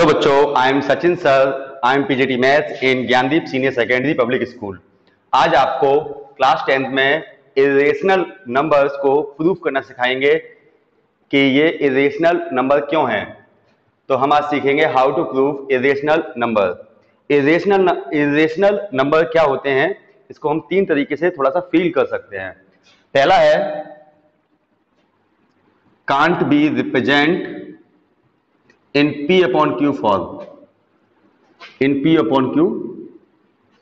Hello बच्चों, I am Sachin sir. I am PGT maths in Gyandeep senior secondary public school. आज आपको class 10th में irrational numbers को proof करना सिखाएंगे कि ये इरेशनल नंबर क्यों हैं। तो हम आज सीखेंगे how to proof irrational number. Irrational number क्या होते हैं, इसको हम तीन तरीके से थोड़ा सा फील कर सकते हैं। पहला है can't be represent in P upon Q form, in P upon Q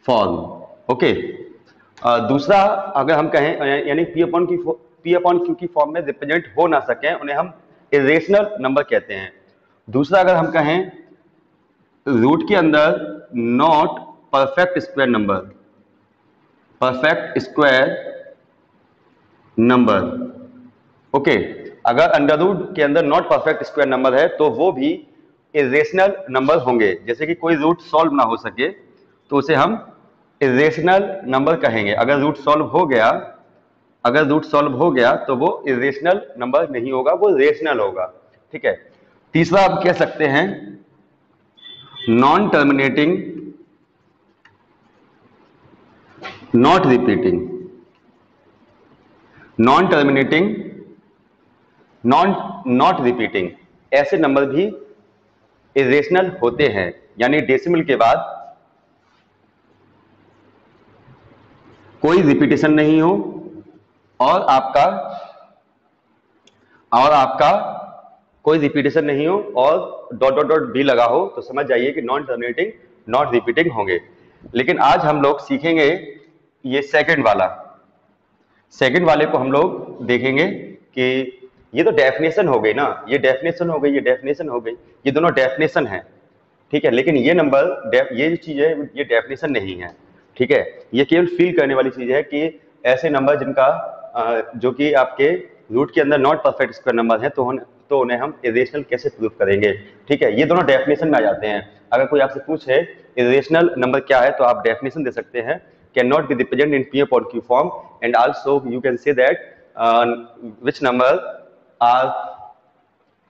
form, okay. दूसरा अगर हम कहें यानी P upon Q की फॉर्म में रिप्रेजेंट हो ना सके, उन्हें हम इरेशनल नंबर कहते हैं। दूसरा अगर हम कहें रूट के अंदर not perfect square number, perfect square number, okay. अगर अंडर रूट के अंदर नॉट परफेक्ट स्क्वायर नंबर है तो वो भी इरेशनल नंबर होंगे। जैसे कि कोई रूट सॉल्व ना हो सके तो उसे हम इरेशनल नंबर कहेंगे। अगर रूट सॉल्व हो गया तो वो इरेशनल नंबर नहीं होगा, वो रेशनल होगा, ठीक है। तीसरा आप कह सकते हैं non terminating, not repeating, non terminating, not repeating, ऐसे नंबर भी इरेशनल होते हैं। यानी डेसिमल के बाद कोई रिपीटेशन नहीं हो और आपका कोई रिपीटेशन नहीं हो और डॉट डॉट डॉट भी लगा हो, तो समझ जाइए कि नॉन टर्मिनेटिंग, नॉट रिपीटिंग होंगे। लेकिन आज हम लोग सीखेंगे ये सेकंड वाले को हम लोग देखेंगे कि ये तो डेफिनेशन हो गई ना, ये डेफिनेशन हो गई, ये डेफिनेशन हो गई, ये दोनों डेफिनेशन है, ठीक है। लेकिन ये नंबर, ये जो चीज है ये डेफिनेशन नहीं है, ठीक है। ये केवल फील करने वाली चीज है कि ऐसे नंबर जिनका जो कि आपके रूट के अंदर नॉट परफेक्ट स्क्वायर नंबर है तो उन्हें हम इरेशनल कैसे प्रूफ करेंगे, ठीक है। ये दोनों डेफिनेशन में आ जाते हैं। अगर कोई आपसे पूछे इरेशनल नंबर क्या है तो आप डेफिनेशन दे सकते हैं, can not be represent in P upon Q form, and also you can say that which number are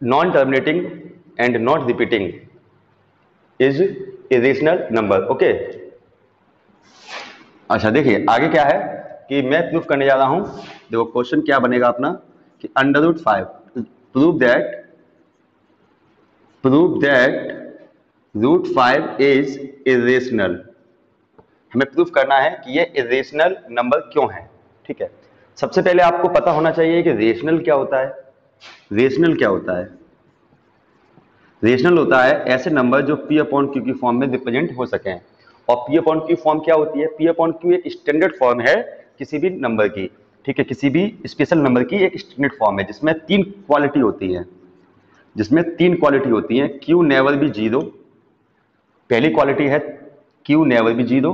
non-terminating and not repeating is irrational number, okay. अच्छा देखिए आगे क्या है कि मैं प्रूफ करने जा रहा हूं। देखो क्वेश्चन क्या बनेगा अपना कि under root 5 prove that root 5 is irrational. हमें प्रूफ करना है कि ये इरेशनल नंबर क्यों है, ठीक है। सबसे पहले आपको पता होना चाहिए कि रेशनल क्या होता है। रेशनल क्या होता है? रेशनल होता है ऐसे नंबर जो P अपॉन Q की फॉर्म में रिप्रेजेंट हो सकें। और P अपॉन Q फॉर्म क्या होती है? P अपॉन Q एक स्टैंडर्ड फॉर्म है किसी भी नंबर की, ठीक है। किसी भी स्पेशल नंबर की एक स्टैंडर्ड फॉर्म है जिसमें तीन क्वालिटी होती है, Q नेवर बी जीरो। पहली क्वालिटी है Q नेवर बी जीरो।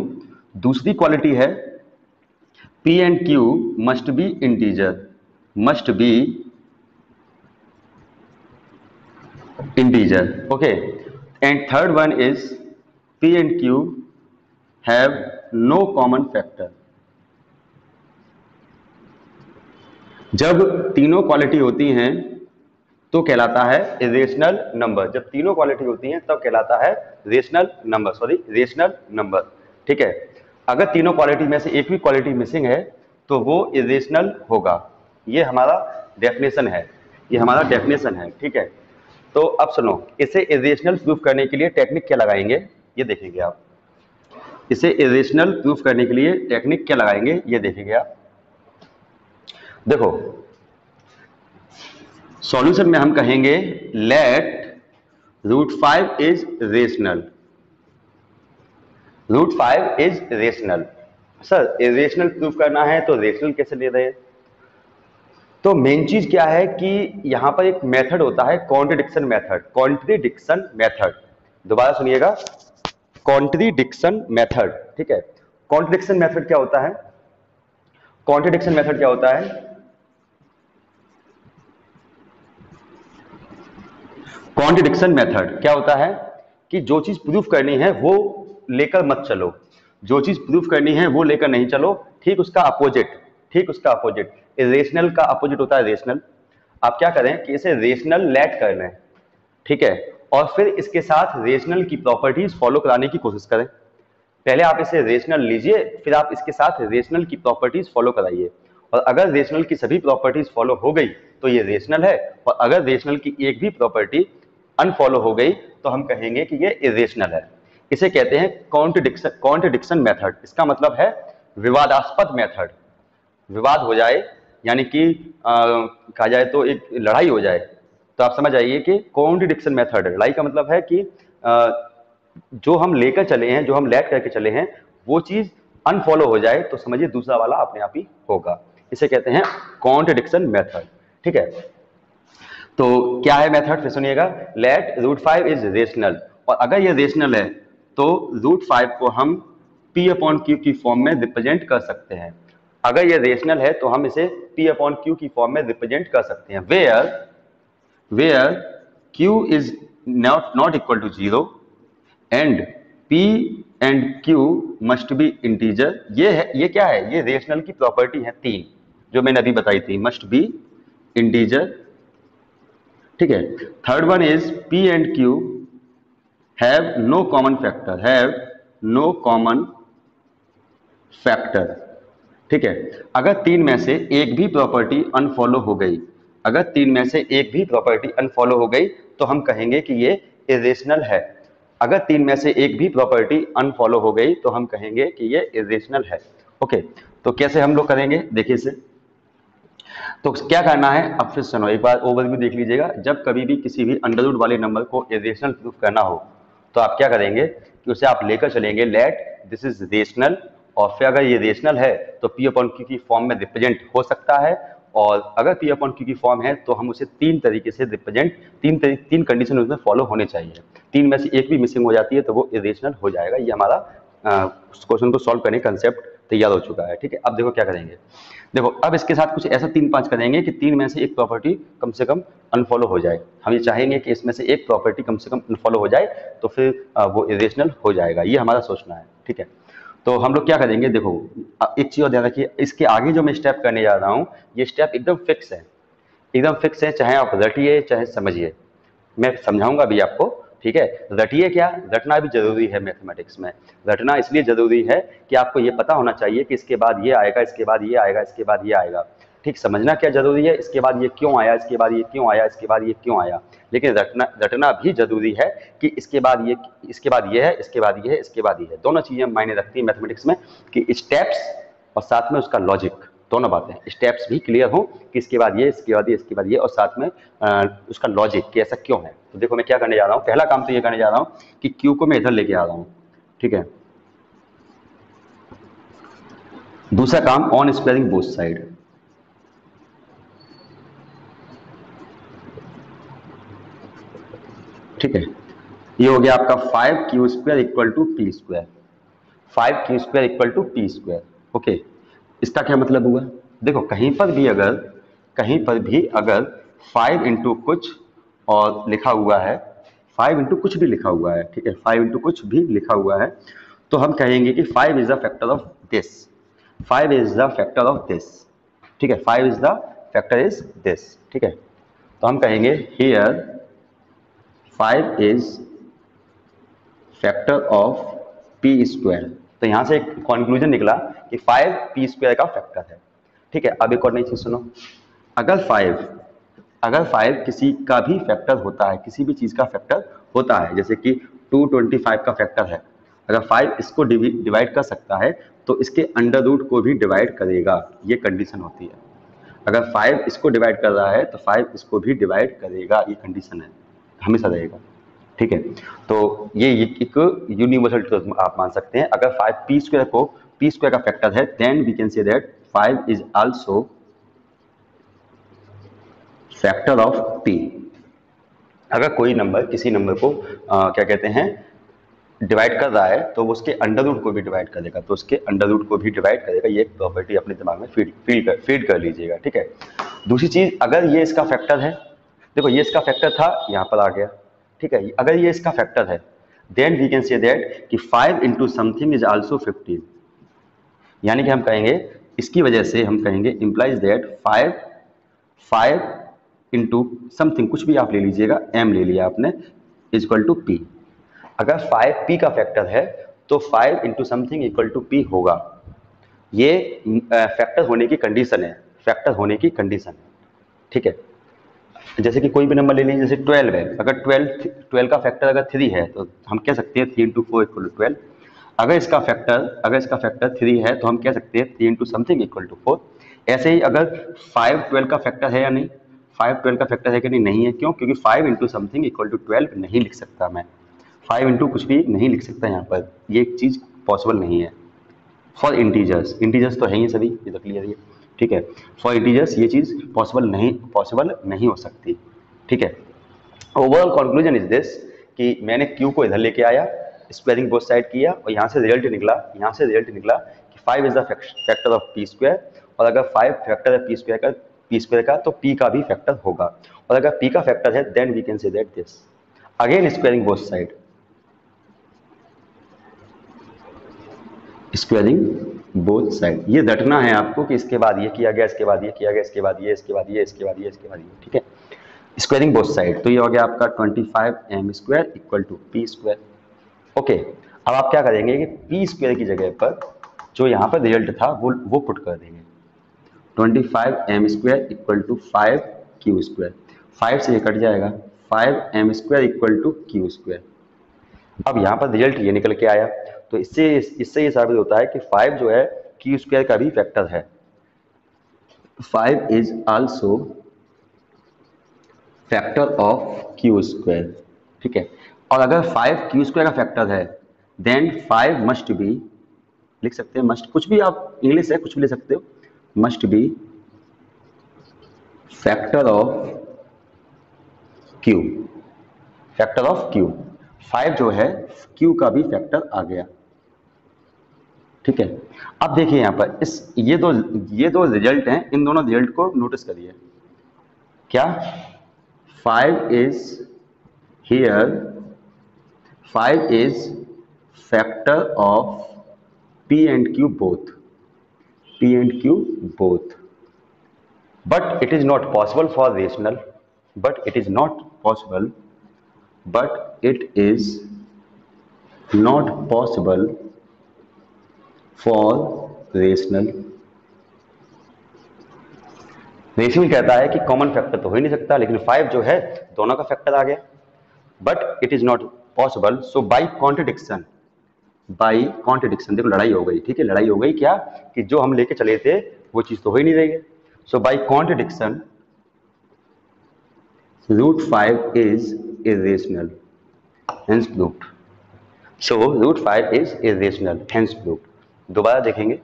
दूसरी क्वालिटी है P and Q must B integer, okay. And third one is P and Q have no common factor। जब तीनों क्वालिटी होती हैं तो कहलाता है इरेशनल नंबर। जब तीनों क्वालिटी होती हैं तब कहलाता है रेशनल नंबर, ठीक है। अगर तीनों क्वालिटी में से एक भी क्वालिटी मिसिंग है तो वो इरेशनल होगा। ये हमारा डेफिनेशन है, ठीक है। तो अब सुनो, इसे इरेशनल प्रूफ करने के लिए टेक्निक क्या लगाएंगे ये देखेंगे आप। इसे इरेशनल प्रूफ करने के लिए टेक्निक क्या लगाएंगे ये देखेंगे आप। देखो सॉल्यूशन में हम कहेंगे let root 5 is rational. Root 5 is rational. Sir irrational proof करना है तो रेशनल कैसे ले रहे हैं? तो मेन चीज क्या है कि यहां पर एक मेथड होता है कॉन्ट्रडिक्शन मेथड। दोबारा सुनिएगा, कॉन्ट्रडिक्शन मेथड, ठीक है। कॉन्ट्रडिक्शन मेथड क्या होता है? कॉन्ट्रडिक्शन मेथड क्या होता है कि जो चीज प्रूफ करनी है वो लेकर मत चलो, जो चीज प्रूफ करनी है वो लेकर नहीं चलो, ठीक उसका अपोजिट। इरेशनल का अपोजिट होता है रेशनल। आप क्या करें कि इसे रेशनल लेट कर लें, ठीक है। और फिर इसके साथ रेशनल की प्रॉपर्टीज फॉलो कराने की कोशिश करें। पहले आप इसे रेशनल लीजिए, फिर आप इसके साथ रेशनल की प्रॉपर्टीज फॉलो कराइए, और अगर रेशनल की सभी प्रॉपर्टीज फॉलो हो गई तो ये रेशनल है, और अगर रेशनल की एक भी प्रॉपर्टी अनफॉलो हो गई तो हम कहेंगे कि ये इरेशनल है। इसे कहते हैं कॉन्ट्रडिक्शन मेथड। इसका मतलब है विवादास्पद मेथड। विवाद हो जाए, यानी कि कहा जाए तो एक लड़ाई हो जाए, तो आप समझ आइए कि कॉन्ट्रडिक्शन मेथड है। लड़ाई का मतलब है कि जो हम लेकर चले हैं, जो हम लेट करके चले हैं, वो चीज अनफॉलो हो जाए तो समझिए दूसरा वाला अपने आप ही होगा। इसे कहते हैं कॉन्ट्रडिक्शन मेथड। ठीक है, तो क्या है मेथड, फिर सुनिएगा। लेट √5 इज रेशनल, और अगर ये रेशनल है तो √5 को हम P/Q की फॉर्म में रिप्रेजेंट कर सकते हैं। अगर ये रेशनल है तो हम इसे P/Q की फॉर्म में रिप्रेजेंट कर सकते हैं, where Q is not equal to 0 and P and Q must be integer. ये क्या है, ये रेशनल की प्रॉपर्टी है 3 जो मैंने अभी बताई थी, मस्ट बी इंटीजर। ठीक है, third one is P and Q have no common factor. ठीक है, अगर तीन में से एक भी प्रॉपर्टी अनफॉलो हो गई, अगर तीन में से एक भी प्रॉपर्टी अनफॉलो हो गई तो हम कहेंगे कि ये इरेशनल है। अगर तीन में से एक भी प्रॉपर्टी अनफॉलो हो गई तो हम कहेंगे कि ये इरेशनल है। ओके, तो कैसे हम लोग करेंगे, देखिए इसे। तो क्या करना है, अब फिर सुनो एक बार ओवरव्यू देख लीजिएगा। जब कभी भी किसी भी अंडर रूट वाले नंबर को इरेशनल प्रूफ करना हो तो आप क्या करेंगे कि उसे आप लेकर चलेंगे लेट दिस इज रेशनल, और फिर अगर ये रेशनल है तो P/Q की फॉर्म में रिप्रेजेंट हो सकता है, और अगर P/Q की फॉर्म है तो हम उसे तीन तरीके से रिप्रेजेंट, तीन कंडीशन उसमें फॉलो होने चाहिए। तीन में से एक भी मिसिंग हो जाती है तो वो इरेशनल हो जाएगा। ये हमारा क्वेश्चन को सॉल्व करने का कंसेप्ट तैयार हो चुका है। ठीक है, अब देखो क्या करेंगे। देखो अब इसके साथ कुछ ऐसा 3-5 करेंगे कि तीन में से एक प्रॉपर्टी कम से कम अनफॉलो हो जाए। हम ये चाहेंगे कि इसमें से एक प्रॉपर्टी कम से कम अनफॉलो हो जाए तो फिर वो इरेशनल हो जाएगा। ये हमारा सोचना है। ठीक है, तो हम लोग क्या करेंगे, देखो एक चीज और ध्यान रखिए, इसके आगे जो मैं स्टेप करने जा रहा हूँ ये स्टेप एकदम फिक्स है, एकदम फिक्स है, चाहे आप रटिए चाहे समझिए, मैं समझाऊंगा भी आपको। ठीक है, रटिए क्या, रटना भी जरूरी है मैथमेटिक्स में। रटना इसलिए जरूरी है कि आपको ये पता होना चाहिए कि इसके बाद ये आएगा, इसके बाद ये आएगा, इसके बाद ये आएगा। ठीक, समझना क्या जरूरी है, इसके बाद ये क्यों आया, इसके बाद ये क्यों आया, इसके बाद ये क्यों आया। लेकिन रटना भी जरूरी है कि इसके बाद ये, इसके बाद ये है, इसके बाद ये है, इसके बाद ये है। दोनों चीजें मायने रखती है मैथमेटिक्स में, कि स्टेप्स और साथ में उसका लॉजिक, दोनों बातें, स्टेप्स भी क्लियर हो कि इसके बाद ये, इसके बाद ये, इसके बाद ये, और साथ में उसका लॉजिक कि ऐसा क्यों है। तो देखो मैं क्या करने जा रहा हूँ, पहला काम तो ये करने जा रहा हूँ कि Q को मैं इधर लेके आ रहा हूँ। ठीक है, दूसरा काम ऑन स्क्वायरिंग बोथ साइड। ठीक है, ये हो गया आपका 5Q² equal to P², 5Q² equal to P²। Okay, इसका क्या मतलब हुआ, देखो कहीं पर भी अगर 5 इंटू कुछ और लिखा हुआ है, 5 इंटू कुछ भी लिखा हुआ है, ठीक है, 5 इंटू कुछ भी लिखा हुआ है, तो हम कहेंगे कि 5 is the factor of this, 5 is the factor of this. ठीक है, 5 is the factor is this. ठीक है, तो हम कहेंगे here 5 is factor of P²। तो यहां से एक कंक्लूजन निकला कि 5 P² का फैक्टर है। ठीक है, अब एक और नई चीज सुनो, अगर 5 किसी का भी फैक्टर होता है, किसी भी चीज का फैक्टर होता है, जैसे कि 225 का फैक्टर है, अगर 5 इसको डिवाइड कर सकता है तो इसके अंडर रूट को भी डिवाइड करेगा, ये कंडीशन होती है। अगर 5 इसको डिवाइड कर रहा है तो 5 इसको भी डिवाइड करेगा, ये कंडीशन है, हमेशा रहेगा। ठीक है, तो ये एक यूनिवर्सल ट्रूथ आप मान सकते हैं। अगर 5 P² को P² का फैक्टर है, then we can say that 5 is also factor of P। अगर कोई नंबर किसी नंबर को क्या कहते हैं डिवाइड कर रहा है तो वो उसके अंडर रूट को भी डिवाइड करेगा, तो उसके अंडर रूट को भी डिवाइड करेगा। ये एक प्रॉपर्टी अपने दिमाग में फीड कर लीजिएगा। ठीक है, दूसरी चीज, अगर ये इसका फैक्टर है, देखो ये इसका फैक्टर था, यहाँ पर आ गया। ठीक है, अगर ये इसका फैक्टर है then we can say that कि 5 इंटू समथिंग इज आल्सो 15, यानी कि हम कहेंगे इसकी वजह से हम कहेंगे इंप्लाइज दैट 5 इंटू समथिंग, कुछ भी आप ले लीजिएगा, m ले लिया आपने, इज इक्वल टू पी। अगर 5 पी का फैक्टर है तो 5 into something equal to P होगा। ये फैक्टर होने की कंडीशन है, फैक्टर होने की कंडीशन, ठीक है। जैसे कि कोई भी नंबर ले लीजिए, जैसे 12 है, अगर 12 का फैक्टर अगर 3 है तो हम कह सकते हैं 3 इंटू 4 इक्वल टू 12। अगर इसका फैक्टर 3 है तो हम कह सकते हैं 3 इंटू समथिंग इक्वल टू 4। ऐसे ही अगर 5 12 का फैक्टर है या नहीं, 5 12 का फैक्टर है कि नहीं, नहीं है। क्यों? क्योंकि 5 इंटू समथिंग इक्वल टू 12 नहीं लिख सकता मैं, 5 इंटू कुछ भी नहीं लिख सकता यहाँ पर, ये एक चीज़ पॉसिबल नहीं है। फॉर इंटीजर्स, इंटीजर्स तो है ही सभी, ये तो क्लियर है, ठीक है। फॉर इंटीजर्स ये चीज़ पॉसिबल नहीं हो सकती, ठीक है। ओवरऑल कंक्लूजन इज दिस कि मैंने क्यू को इधर लेके आया, स्क्वायरिंग बोथ साइड किया और यहाँ से रिजल्ट निकला कि 5 is the factor of P square. और अगर 5 फैक्टर है पी स्क्वायर का तो पी का भी फैक्टर होगा। और अगर पी का फैक्टर है then we can say that this. Again squaring both side, squaring both side, ये रटना है आपको कि इसके बाद ये किया गया, इसके बाद ये किया गया, इसके बाद ये, इसके बाद ये, इसके बाद ये, इसके बाद ये, ठीक है। स्क्वायरिंग बोथ साइड, तो ये हो गया आपका 25m square equal to P square. Okay, अब आप क्या करेंगे कि पी स्क्वायर की जगह पर जो यहाँ पर रिजल्ट था वो पुट कर देंगे। 25m square equal to 5q square, 5 से ये कट जाएगा, 5m square equal to q square. अब यहाँ पर रिजल्ट ये निकल के आया, तो इससे ये साबित होता है कि 5 जो है q स्क्वायर का भी फैक्टर है। 5 is also factor of q square, ठीक है। और अगर 5 q स्क्वायर का फैक्टर है देन 5 मस्ट बी, लिख सकते हैं मस्ट, कुछ भी आप इंग्लिश है कुछ भी ले सकते हो, must be factor of q, factor of q। 5 जो है q का भी फैक्टर आ गया, ठीक है। अब देखिए यहाँ पर ये दो रिजल्ट हैं, इन दोनों रिजल्ट को नोटिस करिए। क्या? 5 is here, 5 is factor of p and q both, p and q both, but it is not possible for rational, but it is not possible for rational। Rational कहता है कि common factor तो हो ही नहीं सकता, लेकिन 5 जो है दोनों का फैक्टर आ गया, but it is not possible. So by contradiction, देखो लड़ाई हो गई, ठीक है। लड़ाई हो गई क्या कि जो हम लेके चले थे वो चीज तो हो ही नहीं रही है। So by contradiction √5 is irrational, hence proved. So √5 is irrational, hence proved. दोबारा देखेंगे,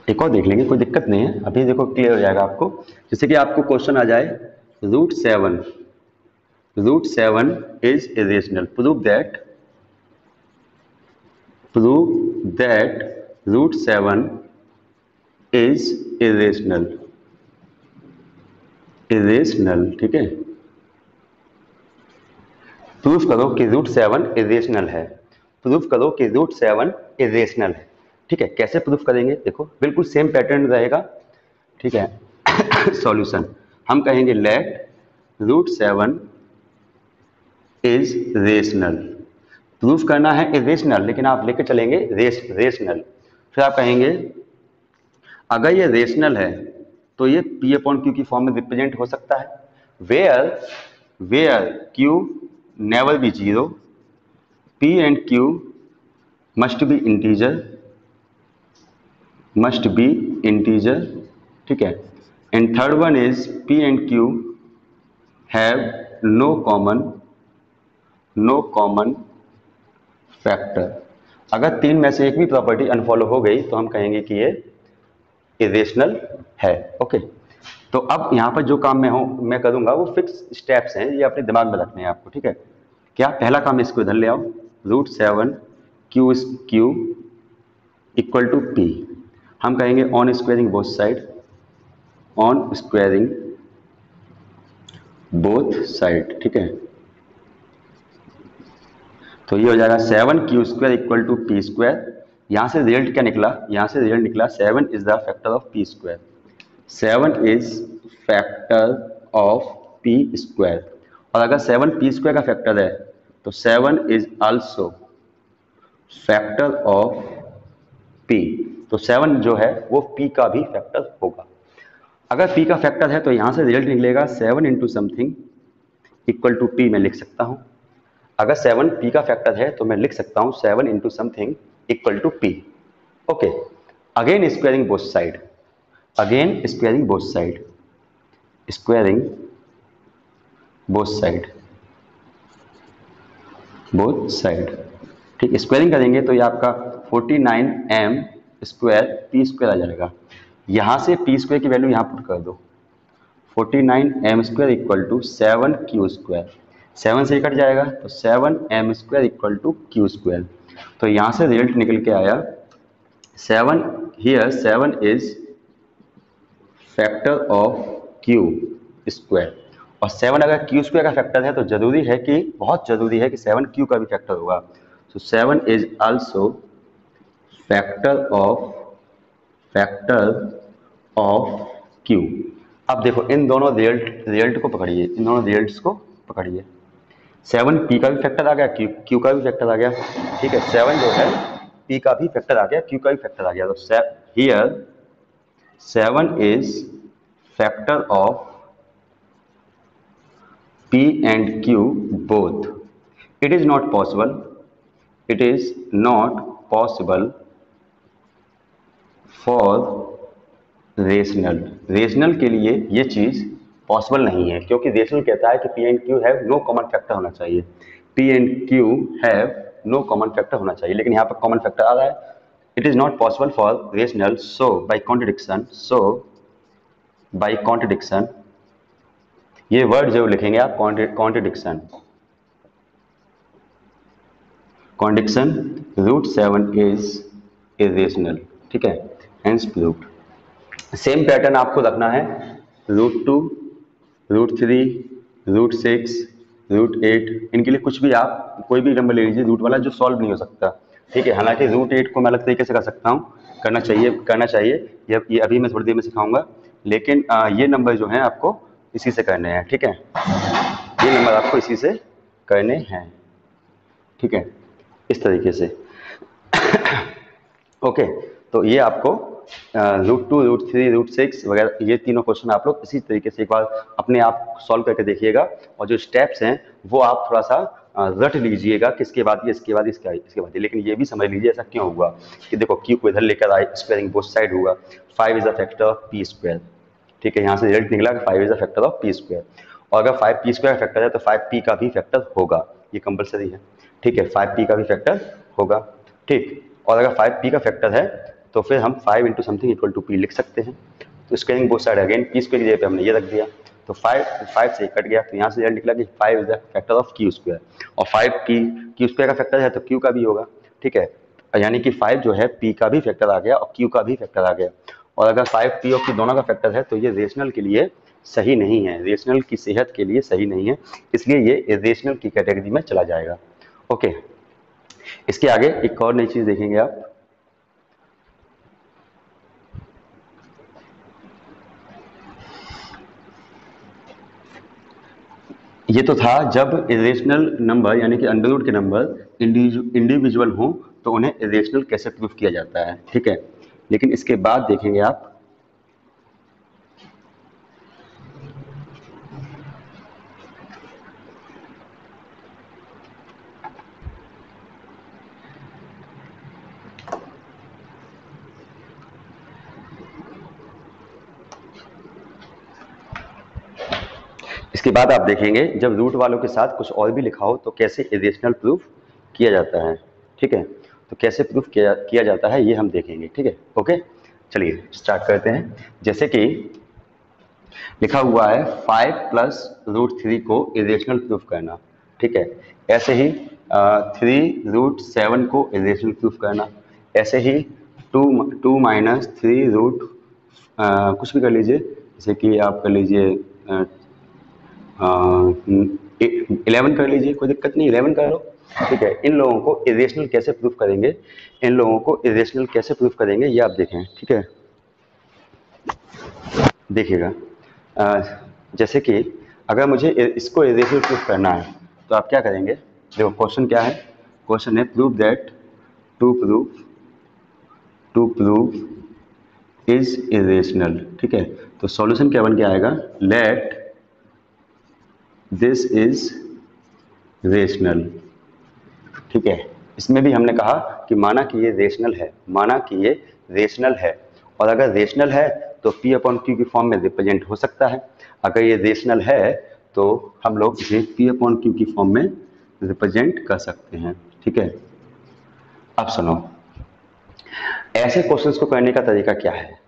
एक और देख लेंगे, कोई दिक्कत नहीं है, अभी देखो क्लियर हो जाएगा आपको। जैसे कि आपको क्वेश्चन आ जाए √7 is irrational, prove that √7 is irrational, ठीक है। प्रूफ करो कि √7 इरेशनल है, प्रूफ करो कि √7 इरेशनल है, ठीक है। कैसे प्रूफ करेंगे? देखो बिल्कुल सेम पैटर्न रहेगा, ठीक है। सॉल्यूशन हम कहेंगे लेट √7 इज रेशनल, प्रूफ करना है इरेशनल, लेकिन आप लेके चलेंगे रेशनल। फिर आप कहेंगे अगर ये रेशनल है तो ये P/Q की फॉर्म में रिप्रेजेंट हो सकता है, where Q never be 0, P and Q must be integer, ठीक है। And third one is P and Q have no common factor. अगर तीन में से एक भी प्रॉपर्टी अनफॉलो हो गई तो हम कहेंगे कि ये इरेशनल है, ओके। तो अब यहाँ पर जो काम मैं करूँगा वो फिक्स स्टेप्स हैं, ये अपने दिमाग में रखने हैं आपको, ठीक है। क्या? पहला काम इसको इधर ले आओ, √7 Q इक्वल टू P। हम कहेंगे ऑन स्क्वायरिंग बोथ साइड, ठीक है। तो ये हो जाएगा 7q square equal to P square. यहाँ से रिजल्ट क्या निकला? यहाँ से रिजल्ट निकला 7 is the factor of P square, 7 is factor of P square, और अगर 7 पी स्क्वायर का फैक्टर है तो 7 is also factor of P. तो 7 जो है वो पी का भी फैक्टर होगा। अगर p का फैक्टर है तो यहां से रिजल्ट निकलेगा 7 into something equal to P, मैं लिख सकता हूं। अगर 7 p का फैक्टर है तो मैं लिख सकता हूं 7 into something equal to P. Okay, again squaring both side, again squaring both side, squaring both side, both side. ठीक, स्क्वायरिंग करेंगे तो ये आपका 49m स्क्वायर पी स्क्वायर आ जाएगा। यहां से पी स्क्वायर की वैल्यू यहां पुट कर दो, 49m square equal to 7q square, 7 से कट जाएगा तो 7m square equal to q square. तो यहाँ से रिजल्ट निकल के आया 7, here 7 is factor of q square, और 7 अगर q स्क्वायर का फैक्टर है तो जरूरी है कि, बहुत जरूरी है कि 7 q का भी फैक्टर होगा। तो 7 is also factor of q। अब देखो इन दोनों रिजल्ट को पकड़िए, इन दोनों रिजल्ट्स को पकड़िए। 7 p का भी फैक्टर आ गया, q का भी फैक्टर आ गया। ठीक है, 7 जो है p का भी फैक्टर आ गया, q का भी फैक्टर आ गया। तो here 7 is factor of p and q both. It is not possible, it is not possible for rational के लिए ये चीज पॉसिबल नहीं है, क्योंकि रेशनल कहता है कि P and Q have no common factor होना चाहिए, P and Q have no common factor होना चाहिए, लेकिन यहाँ पर कॉमन फैक्टर आ रहा है। It is not possible for rational, so by contradiction, ये वर्ड जो लिखेंगे आप कॉन्ट्रडिक्शन रूट 7 इज इरेशनल। ठीक है, हेंस प्रूव्ड। सेम पैटर्न आपको रखना है, √2, √3, √6, √8, इनके लिए कुछ भी आप कोई भी नंबर ले लीजिए रूट वाला जो सॉल्व नहीं हो सकता। ठीक है, हालांकि √8 को मैं अलग तरीके से कर सकता हूँ, करना चाहिए ये अभी मैं थोड़ी देर में सिखाऊंगा, लेकिन ये नंबर जो हैं आपको इसी से करने हैं। ठीक है, ये नंबर आपको इसी से करने हैं। ठीक है, इस तरीके से। ओके, तो ये आपको √2, √3, √6 वगैरह ये तीनों क्वेश्चन आप लोग इसी तरीके से एक बार अपने आप सॉल्व करके देखिएगा, और जो स्टेप्स हैं वो आप थोड़ा सा रट लीजिएगा कि इसके बाद ये, इसके बाद इसके बाद ये, लेकिन ये भी समझ लीजिए ऐसा क्यों हुआ कि देखो क्यू को इधर लेकर आए, स्क्वायरिंग बोथ साइड हुआ, 5 is the factor of P square. ठीक है, यहाँ से रिजल्ट निकला कि 5 is the factor of P square, और अगर 5 पी स्क्वायर का फैक्टर है तो 5 पी का भी फैक्टर होगा, ये कंपलसरी है। ठीक है, 5 पी का भी फैक्टर होगा। ठीक, और अगर 5 पी का फैक्टर है तो फिर हम 5 into something equal to P लिख सकते हैं। तो squaring both side, again P square की जगह पे हमने ये रख दिया, तो 5 से कट गया, तो यहाँ से रिजल्ट निकला कि 5 is the factor of Q square, और 5 पी क्यू स्क्वायर का फैक्टर है तो क्यू का भी होगा। ठीक है, यानी कि 5 जो है पी का भी फैक्टर आ गया और क्यू का भी फैक्टर आ गया, और अगर 5 पी और क्यू दोनों का फैक्टर है तो ये रेशनल के लिए सही नहीं है, रेशनल की सेहत के लिए सही नहीं है, इसलिए ये इरेशनल की कैटेगरी में चला जाएगा। ओके, इसके आगे एक और नई चीज देखेंगे आप, ये तो था जब इरेशनल नंबर यानी कि अंडर रूट के नंबर इंडिविजुअल हो तो उन्हें इरेशनल कैसे प्रूफ किया जाता है। ठीक है, लेकिन इसके बाद देखेंगे आप इसके बाद आप देखेंगे जब रूट वालों के साथ कुछ और भी लिखा हो तो कैसे इरेशनल प्रूफ किया जाता है। ठीक है, तो कैसे प्रूफ किया जाता है ये हम देखेंगे। ठीक है, ओके, चलिए स्टार्ट करते हैं। जैसे कि लिखा हुआ है 5 प्लस √3 को इरेशनल प्रूफ करना। ठीक है, ऐसे ही 3√7 को इरेशनल प्रूफ करना, ऐसे ही 2 माइनस 3 रूट कुछ भी कर लीजिए, जैसे कि आप कर लीजिए 11 कर लीजिए, कोई दिक्कत नहीं, 11 कर लो। ठीक है, इन लोगों को इरेशनल कैसे प्रूफ करेंगे, इन लोगों को इरेशनल कैसे प्रूफ करेंगे ये आप देखें। ठीक है, देखिएगा जैसे कि अगर मुझे इसको इरेशनल प्रूफ करना है तो आप क्या करेंगे? देखो क्वेश्चन क्या है, क्वेश्चन है prove that two prove is irrational. ठीक है, तो सॉल्यूशन क्या बन के आएगा? Let this is rational. ठीक है, इसमें भी हमने कहा कि माना कि ये रेशनल है, माना कि ये रेशनल है, और अगर रेशनल है तो P अपॉन क्यू की फॉर्म में रिप्रेजेंट हो सकता है। अगर ये रेशनल है तो हम लोग इसे P अपॉन क्यू की फॉर्म में रिप्रेजेंट कर सकते हैं। ठीक है, अब सुनो, ऐसे क्वेश्चंस को करने का तरीका क्या है?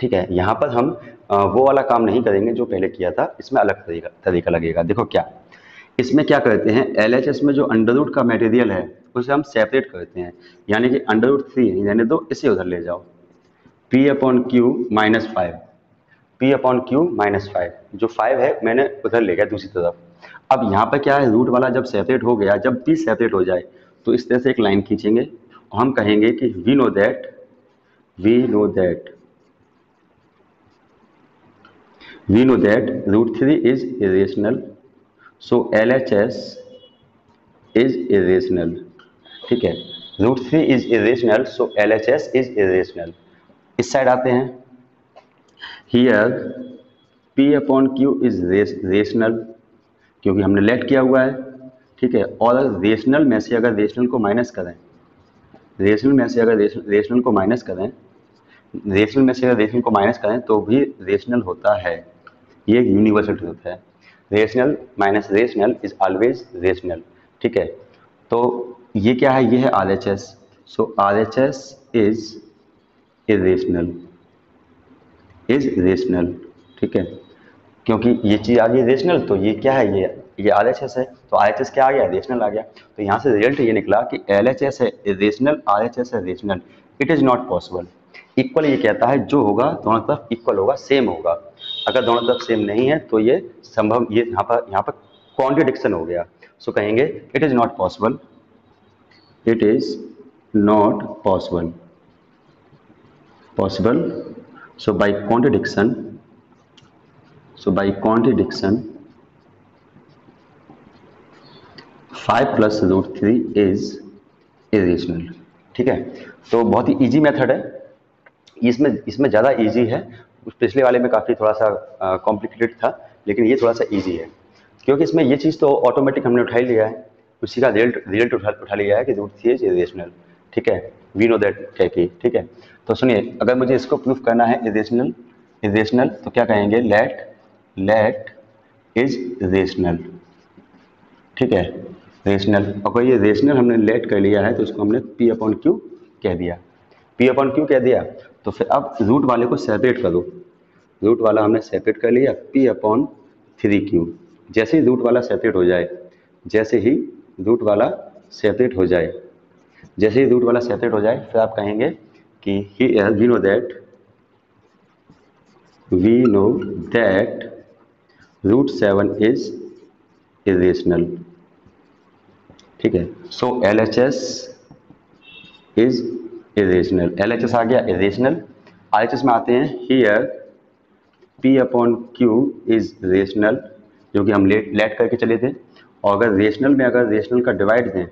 ठीक है, यहाँ पर हम वो वाला काम नहीं करेंगे जो पहले किया था, इसमें अलग तरीका लगेगा। देखो क्या, इसमें क्या करते हैं, LHS में जो अंडर रूट का मटेरियल है उसे हम सेपरेट करते हैं, यानी कि अंडर रूट 3 यानी दो, इसे उधर ले जाओ, P upon Q minus 5, P upon Q minus 5, जो 5 है मैंने उधर ले गया दूसरी तरफ। अब यहाँ पर क्या है, रूट वाला जब सेपरेट हो गया, जब P सेपरेट हो जाए तो इस तरह से एक लाइन खींचेंगे और हम कहेंगे कि we know that root 3 is irrational, so LHS is irrational। ठीक है, root 3 is irrational, so LHS is irrational। इस साइड आते हैं, here P upon Q is rational, क्योंकि हमने लेट किया हुआ है। ठीक है, और रेशनल में से अगर रेशनल को माइनस करें, रेशनल में से अगर रेशनल को माइनस करें, रेशनल में से अगर रेशनल को माइनस करें तो भी रेशनल होता है। ये एक यूनिवर्सल ट्रूथ है, rational minus rational is always rational. ठीक है, तो ये क्या है, ये है RHS, so RHS is rational. ठीक है, क्योंकि ये चीज़ आ गई रेशनल, तो ये क्या है, ये RHS है, तो RHS क्या आ गया, रेशनल आ गया। तो यहाँ से रिजल्ट ये निकला कि LHS है रेशनल, RHS है rational. It is not possible. Equal ये कहता है जो होगा दोनों तरफ इक्वल होगा, सेम होगा। अगर दोनों तरफ सेम नहीं है तो ये संभव, ये यहाँ पर कॉन्ट्रडिक्शन हो गया। सो कहेंगे it is not possible, it is not possible. So by contradiction, five plus root 3 is irrational. ठीक है, तो बहुत ही इजी मेथड है, इसमें ज़्यादा इजी है। उस पिछले वाले में काफ़ी थोड़ा सा कॉम्प्लिकेटेड था, लेकिन ये थोड़ा सा इजी है, क्योंकि इसमें ये चीज़ तो ऑटोमेटिक हमने उठा ही लिया है, उसी का रिजल्ट उठा लिया है कि रूट 3 इज इरेशनल। ठीक है, वी नो दैट कह के। ठीक है, तो सुनिए, अगर मुझे इसको प्रूफ करना है इरेशनल तो क्या कहेंगे, लेट इज रेशनल। ठीक है, रेशनल, अगर ये रेशनल हमने लेट कर लिया है तो इसको हमने P अपॉन क्यू कह दिया, P अपॉन क्यू कह दिया। तो फिर अब रूट वाले को सेपरेट कर दो, रूट वाला हमने सेपरेट कर लिया, P अपॉन 3Q। जैसे ही रूट वाला सेपरेट हो जाए, जैसे ही रूट वाला सेपरेट हो जाए, फिर आप कहेंगे कि we know that root 7 is irrational. ठीक है, so LHS is irrational, LHS आ गया इरेशनल। RHS में आते हैं, here P upon Q is rational, जो कि हम लेट करके चले थे, और अगर रेशनल में अगर रेशनल का डिवाइड दें,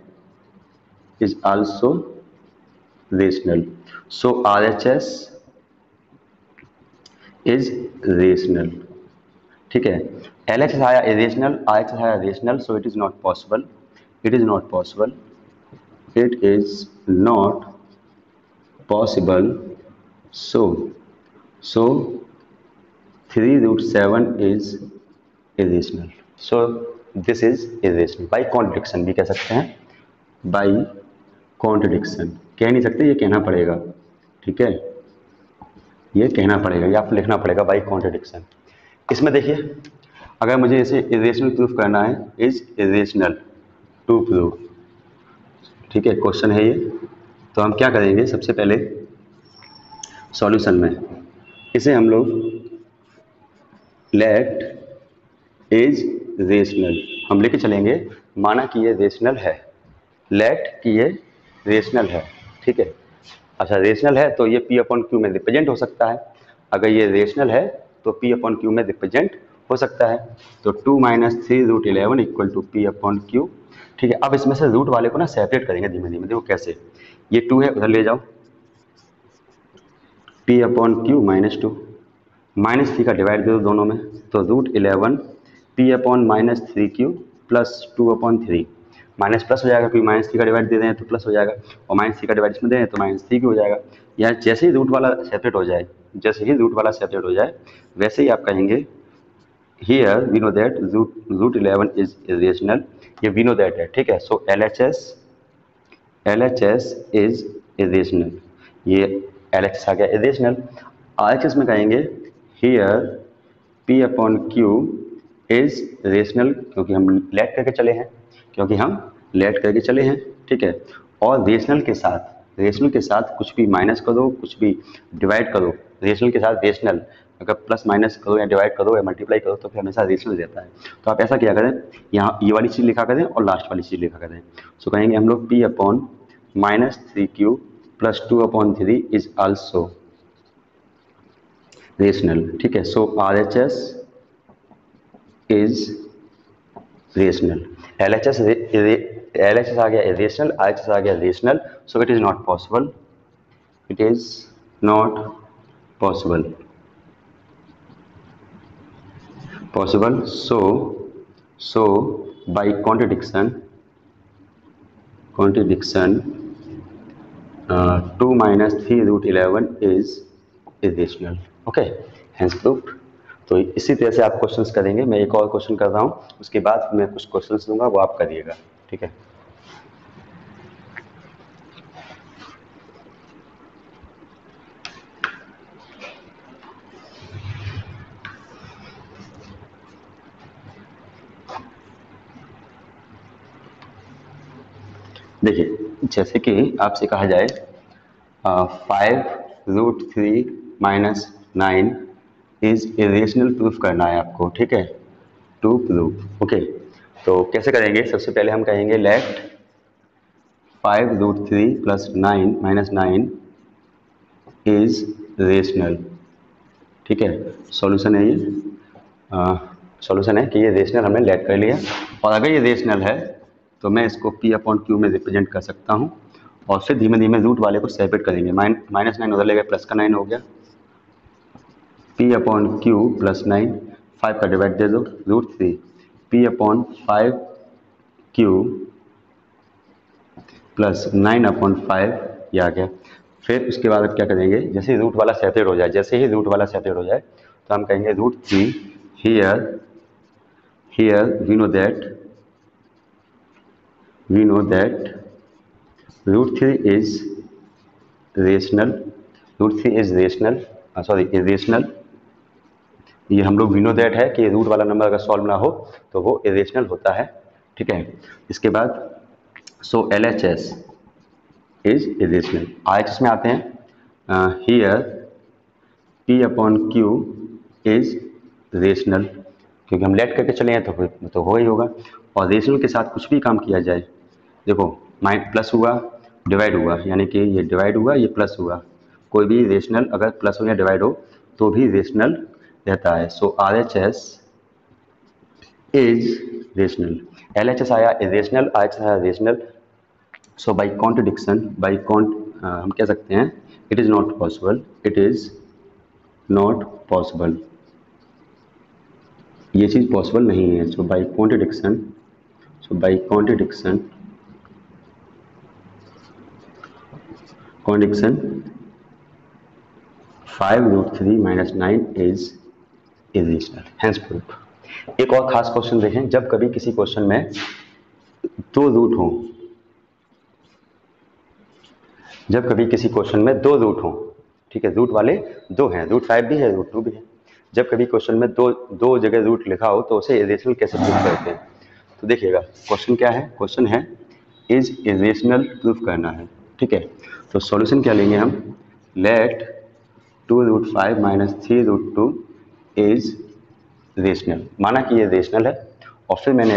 is also rational, so RHS is rational. ठीक है, LHS आया इरेशनल, RHS आया rational, so it is not possible, it is not possible, so 3 root 7 is irrational, so this is irrational by contradiction भी कह सकते हैं, by contradiction कह नहीं सकते, ये कहना पड़ेगा। ठीक है, ये कहना पड़ेगा, ये आपको लिखना पड़ेगा by contradiction। इसमें देखिए, अगर मुझे इसे irrational प्रूफ करना है, is irrational टू प्रूव। ठीक है, क्वेश्चन है ये, तो हम क्या करेंगे, सबसे पहले सॉल्यूशन में इसे हम लोग लेट इज रेशनल हम लेके चलेंगे, माना कि ये रेशनल है, लेट कि ये रेशनल है। ठीक है, अच्छा रेशनल है तो ये P अपॉन क्यू में रिप्रेजेंट हो सकता है। अगर ये रेशनल है तो p अपॉन क्यू में रिप्रेजेंट हो सकता है। तो 2 minus 3√11 equal to p upon Q. ठीक है, अब इसमें से रूट वाले को ना सेपरेट करेंगे धीमे धीमे। देखो कैसे, ये 2 है उधर ले जाओ, p upon Q minus 2, minus 3 का डिवाइड दे दो दोनों में, तो √11 p upon minus 3q plus 2 upon 3, minus plus हो जाएगा क्योंकि माइनस 3 का डिवाइड दे दें तो प्लस हो जाएगा, और माइनस 3 का डिवाइड इसमें दें तो माइनस 3 हो जाएगा। या जैसे ही रूट वाला सेपरेट हो जाए, जैसे ही रूट वाला सेपरेट हो जाए वैसे ही आप कहेंगे here we know that √11 is irrational, ये वी नो दैट है। ठीक है, सो LHS इज इरेशनल, ये LHS आ गया इरेशनल। RHS में कहेंगे here P upon Q is rational, क्योंकि हम लेट करके चले हैं, ठीक है। और रेशनल के साथ कुछ भी माइनस कर दो, कुछ भी डिवाइड करो, रेशनल के साथ रेशनल अगर प्लस माइनस करो या डिवाइड करो या मल्टीप्लाई करो तो फिर हमेशा रेशनल रहता है। तो आप ऐसा क्या करें, यहाँ ये वाली चीज़ लिखा करें और लास्ट वाली चीज़ लिखा करें। सो कहेंगे हम लोग P upon minus 3q plus 2 upon 3 is also rational. ठीक है, सो RHS इज रेशनल। LHS आ गया इरेशनल, RHS आ गया rational, so it is not possible, so by contradiction 2 minus 3√11 is irrational. Okay, hence proved। तो इसी तरह से आप क्वेश्चंस करेंगे। मैं एक और क्वेश्चन कर रहा हूँ, उसके बाद मैं कुछ क्वेश्चंस दूंगा, वो आप करिएगा। ठीक है, देखिए जैसे कि आपसे कहा जाए 5√3 माइनस 9 इज इरेशनल प्रूफ करना है आपको। ठीक है, टू प्रूफ। ओके, तो कैसे करेंगे, सबसे पहले हम कहेंगे let 5√3 plus 9 minus 9 is rational. ठीक है, सॉल्यूशन है ये, सॉल्यूशन है कि ये रेशनल हमने लेट कर लिया, और अगर ये रेशनल है तो मैं इसको P अपॉन क्यू में रिप्रेजेंट कर सकता हूँ, और फिर धीमे धीमे रूट वाले को सेपरेट करेंगे। माइनस 9 उधर लेगा, प्लस का 9 हो गया, P अपॉन क्यू प्लस 9, 5 का डिवाइड दे दो, √3 P upon 5 Q plus 9 upon 5, ये आ गया। फिर उसके बाद अब क्या करेंगे, जैसे ही रूट वाला सेपरेट हो जाए, तो हम कहेंगे √3 here we know that √3 is rational, irrational। ये हम लोग वी नो दैट है कि रूट वाला नंबर अगर सॉल्व ना हो तो वो इरेशनल होता है। ठीक है, इसके बाद सो LHS इज इरेशनल। RHS में आते हैं, here P upon Q is rational, क्योंकि हम लेट करके चले हैं तो हो ही होगा। और रेशनल के साथ कुछ भी काम किया जाए, देखो प्लस हुआ डिवाइड हुआ, यानी कि ये डिवाइड हुआ ये प्लस हुआ, कोई भी रेशनल अगर प्लस हो या डिवाइड हो तो भी रेशनल रहता है। सो RHS इज रेशनल। LHS आया इरेशनल, RHS आया रेशनल। सो बाई कॉन्ट्रडिक्शन हम कह सकते हैं इट इज़ नॉट पॉसिबल, ये चीज़ पॉसिबल नहीं है। So by contradiction 5√3 minus 9 is irrational, hence proof. एक और खास क्वेश्चन देखें, जब कभी किसी क्वेश्चन में दो रूट हों, ठीक है, रूट वाले दो हैं, √5 भी है, √2 भी है। जब कभी क्वेश्चन में दो जगह रूट लिखा हो तो उसे इरेशनल कैसे प्रूफ करते हैं, तो देखिएगा क्वेश्चन क्या है, क्वेश्चन है इज इरेशनल प्रूफ करना है। ठीक है, तो सॉल्यूशन क्या लेंगे हम, लेट 2√5 माइनस 3√2 इज रेशनल, माना कि ये रेशनल है, और फिर मैंने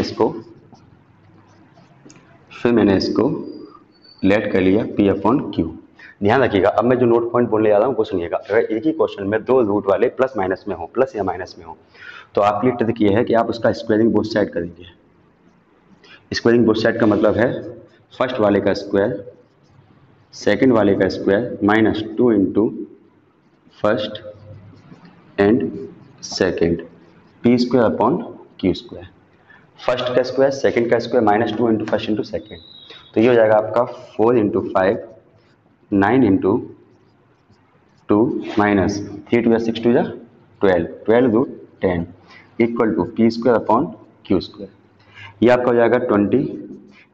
इसको लेट कर लिया P अपॉन क्यू। ध्यान रखिएगा, अब मैं जो नोट पॉइंट बोलने जा रहा हूँ वो सुनिएगा। अगर एक ही क्वेश्चन में दो रूट वाले प्लस माइनस में हो, प्लस या माइनस में हो, तो आपके लिए ट्रिक ये है कि आप उसका स्क्वायरिंग बोथ साइड करेंगे। स्क्वायरिंग बोथ साइड का मतलब है फर्स्ट वाले का स्क्वायर, सेकंड वाले का square minus 2 into first and second, P square upon Q square. First का स्क्वायर, सेकंड का square minus 2 into first into second, तो ये हो जाएगा आपका 4 into 5, 9 into 2 minus 3 two 6 two 12, 12 root 10 equal to P square upon Q square. ये आपका हो जाएगा 20,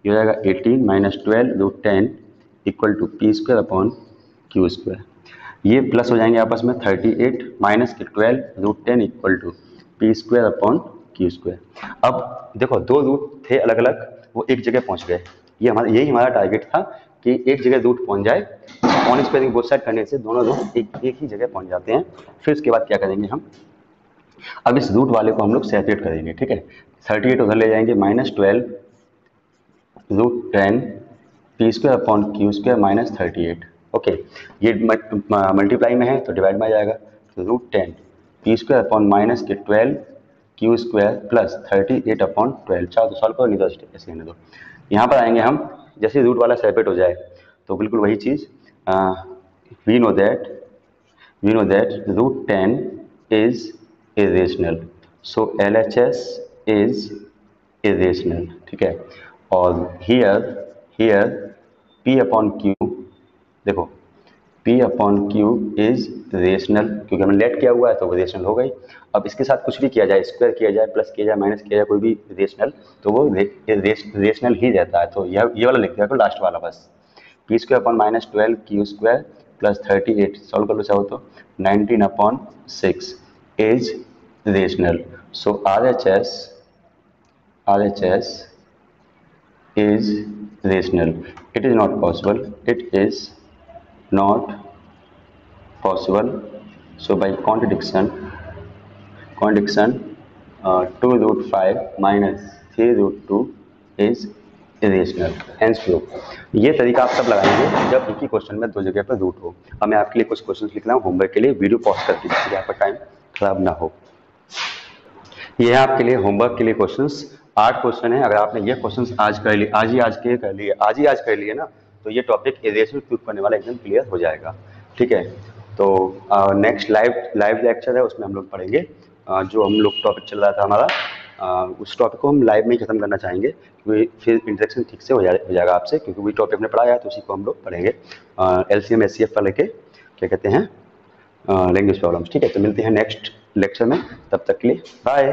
ये हो जाएगा 18 minus 12 root 10 equal to P square upon Q square. ये प्लस हो जाएंगे आपस में 38 माइनस के 12 root 10 equal to P square upon Q square. अब देखो दो रूट थे अलग अलग, वो एक जगह पहुंच गए। ये यही हमारा टारगेट था कि एक जगह रूट पहुंच जाए। ऑन स्क्वायरिंग बोथ साइड करने से दोनों रूट एक ही जगह पहुंच जाते हैं। फिर उसके बाद क्या करेंगे हम, अब इस रूट वाले को हम लोग सेपरेट करेंगे, ठीक है। 38 उधर ले जाएंगे, minus 12 root 10 P square upon Q square minus 38। Okay, ये मल्टीप्लाई में है तो डिवाइड में आ जाएगा, तो root 10 P square upon minus के 12 क्यू स्क्वायर प्लस 38 अपॉन 12। चाहो तो सॉल्व करो, नहीं तो ऐसे रहने दो। यहाँ पर आएंगे हम, जैसे रूट वाला सेपरेट हो जाए तो बिल्कुल वही चीज़, we know that root 10 is irrational, so LHS is irrational, ठीक है। और हियर P अपॉन Q, देखो P upon Q is rational, क्योंकि हमने लेट किया हुआ है तो वो रेशनल हो गई। अब इसके साथ कुछ भी किया जाए, स्क्वायर किया जाए, प्लस किया जाए, माइनस किया जाए, कोई भी रेशनल, तो वो रेशनल ही रहता है। तो ये वाला लिख दिया करो लास्ट वाला बस, P square upon minus 12 Q square plus 38, solve कर लो चाहो तो 19 upon 6 is rational, so RHS is rational. It is not possible. It is not possible. So by contradiction, 2 root 5 minus 3 root 2 is irrational. Hence proof. ये तरीका आप सब लगाएंगे जब एक ही क्वेश्चन में दो जगह पर रूट हो। अब मैं आपके लिए कुछ क्वेश्चंस लिख रहा हूँ होमवर्क के लिए, वीडियो पॉज करके, जिससे आपका टाइम खराब ना हो। ये है आपके लिए होमवर्क के लिए क्वेश्चंस, 8 क्वेश्चन है। अगर आपने ये क्वेश्चंस आज कर लिए, आज ही आज कर लिए ना, तो ये टॉपिक इरेशनल प्रूफ करने वाला एकदम क्लियर हो जाएगा, ठीक है। तो नेक्स्ट लाइव लेक्चर है, उसमें हम लोग पढ़ेंगे जो हम लोग टॉपिक चल रहा था हमारा, उस टॉपिक को हम लाइव में ही खत्म करना चाहेंगे, क्योंकि फिर इंटरेक्शन ठीक से हो जाएगा आपसे, क्योंकि वही टॉपिक हमने पढ़ाया है तो उसी को हम लोग पढ़ेंगे। LCM SCF का लेके क्या कहते हैं, लैंग्वेज प्रॉब्लम्स, ठीक है। तो मिलते हैं नेक्स्ट लेक्चर में, तब तक के लिए बाय।